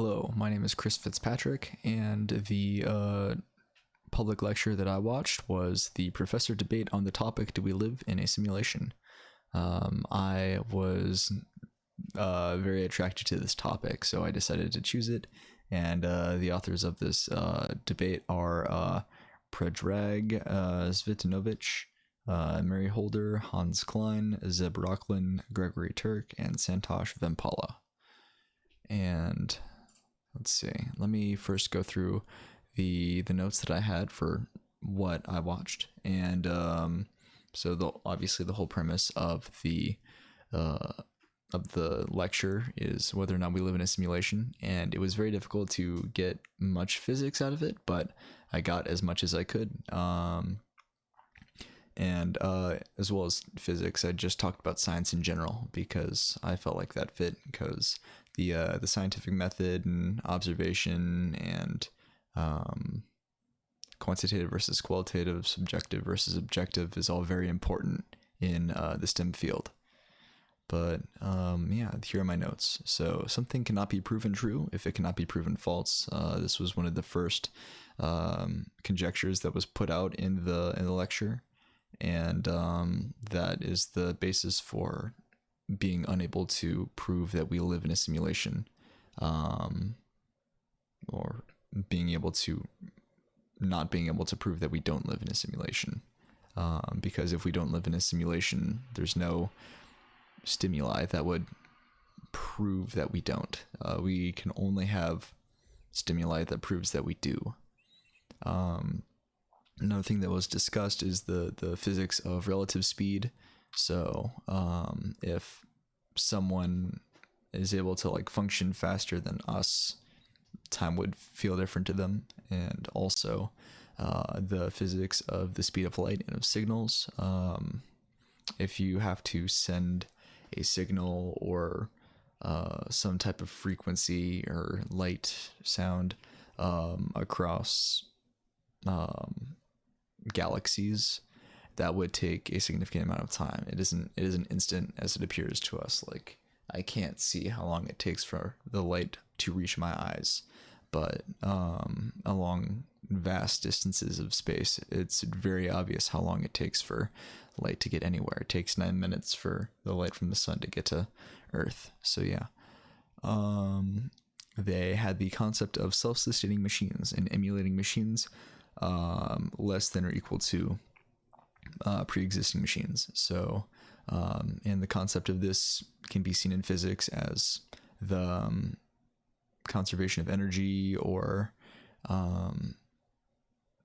Hello, my name is Chris Fitzpatrick, and the public lecture that I watched was the professor debate on the topic, do we live in a simulation? I was very attracted to this topic, so I decided to choose it, and the authors of this debate are Predrag Svitanovic, Mary Holder, Hans Klein, Zeb Rocklin, Gregory Turk, and Santosh Vempala. And let's see, let me first go through the notes that I had for what I watched. And so obviously the whole premise of the lecture is whether or not we live in a simulation, and it was very difficult to get much physics out of it, but I got as much as I could. And as well as physics, I just talked about science in general because I felt like that fit, because the scientific method and observation and quantitative versus qualitative, subjective versus objective is all very important in the STEM field. But yeah, here are my notes. So something cannot be proven true if it cannot be proven false. This was one of the first conjectures that was put out in the lecture, and that is the basis for being unable to prove that we live in a simulation, or being able to not being able to prove that we don't live in a simulation, because if we don't live in a simulation, there's no stimuli that would prove that we don't. We can only have stimuli that proves that we do. Another thing that was discussed is the physics of relative speed. So if someone is able to like function faster than us, time would feel different to them. And also the physics of the speed of light and of signals. If you have to send a signal or some type of frequency or light sound across galaxies, that would take a significant amount of time. It isn't instant as it appears to us. Like, I can't see how long it takes for the light to reach my eyes, but along vast distances of space, it's very obvious how long it takes for light to get anywhere. It takes 9 minutes for the light from the sun to get to Earth. So yeah, they had the concept of self-sustaining machines and emulating machines less than or equal to pre-existing machines. So and the concept of this can be seen in physics as the conservation of energy, or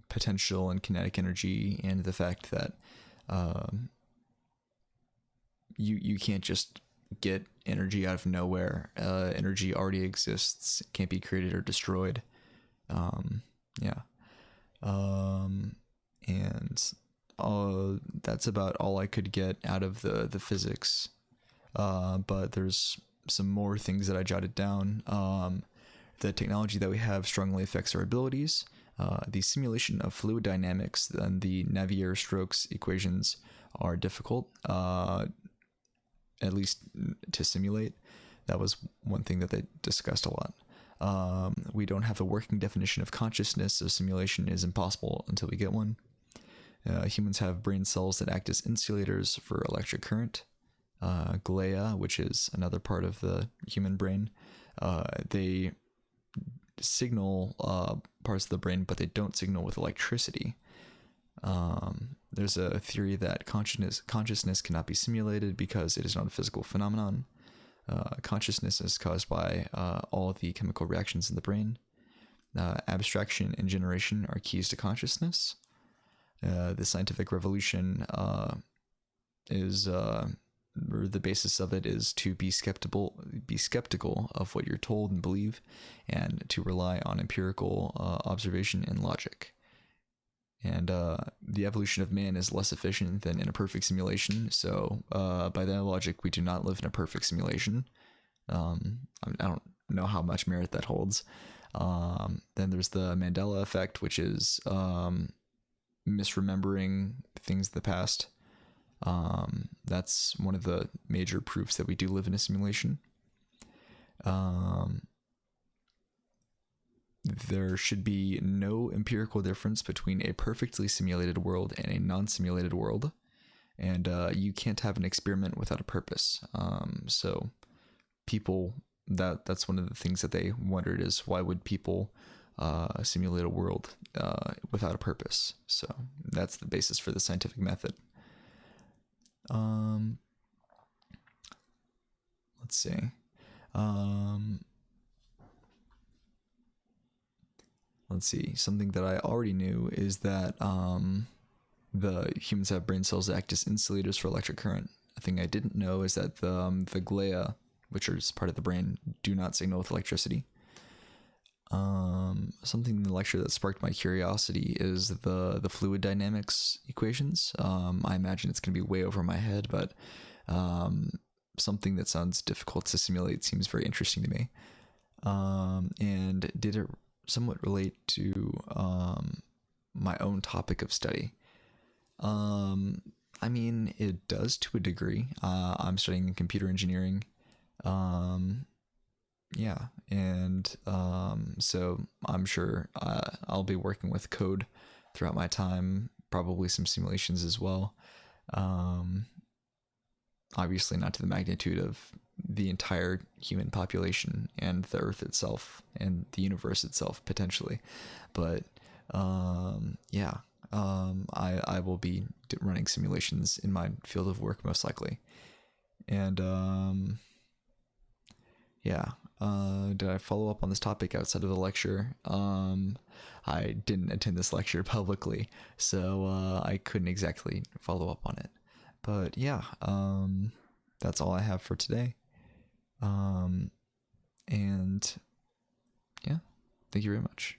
potential and kinetic energy, and the fact that you can't just get energy out of nowhere. Energy already exists, can't be created or destroyed. Yeah. And that's about all I could get out of the physics. But there's some more things that I jotted down. The technology that we have strongly affects our abilities. The simulation of fluid dynamics and the Navier-Stokes equations are difficult, at least to simulate. That was one thing that they discussed a lot. We don't have a working definition of consciousness, so simulation is impossible until we get one. Humans have brain cells that act as insulators for electric current. Glea, which is another part of the human brain, they signal parts of the brain, but they don't signal with electricity. There's a theory that consciousness cannot be simulated because it is not a physical phenomenon. Consciousness is caused by all of the chemical reactions in the brain. Abstraction and generation are keys to consciousness. The scientific revolution is or the basis of it is to be skeptical of what you're told and believe, and to rely on empirical observation and logic. And the evolution of man is less efficient than in a perfect simulation. So by that logic, we do not live in a perfect simulation. I don't know how much merit that holds. Then there's the Mandela Effect, which is misremembering things of the past. That's one of the major proofs that we do live in a simulation. there should be no empirical difference between a perfectly simulated world and a non-simulated world, and you can't have an experiment without a purpose. So people, that's one of the things that they wondered, is why would people simulate a world without a purpose? So that's the basis for the scientific method. Let's see. Let's see. Something that I already knew is that the humans have brain cells that act as insulators for electric current. A thing I didn't know is that the glia, which are part of the brain, do not signal with electricity. Something in the lecture that sparked my curiosity is the fluid dynamics equations. I imagine it's going to be way over my head, but something that sounds difficult to simulate seems very interesting to me. And did it somewhat relate to my own topic of study? I mean, it does to a degree. I'm studying computer engineering. Yeah, and so I'm sure I'll be working with code throughout my time, probably some simulations as well. Obviously not to the magnitude of the entire human population and the Earth itself and the universe itself, potentially. But yeah, I will be running simulations in my field of work most likely. And yeah, did I follow up on this topic outside of the lecture? I didn't attend this lecture publicly, so I couldn't exactly follow up on it. But yeah, that's all I have for today. And yeah, thank you very much.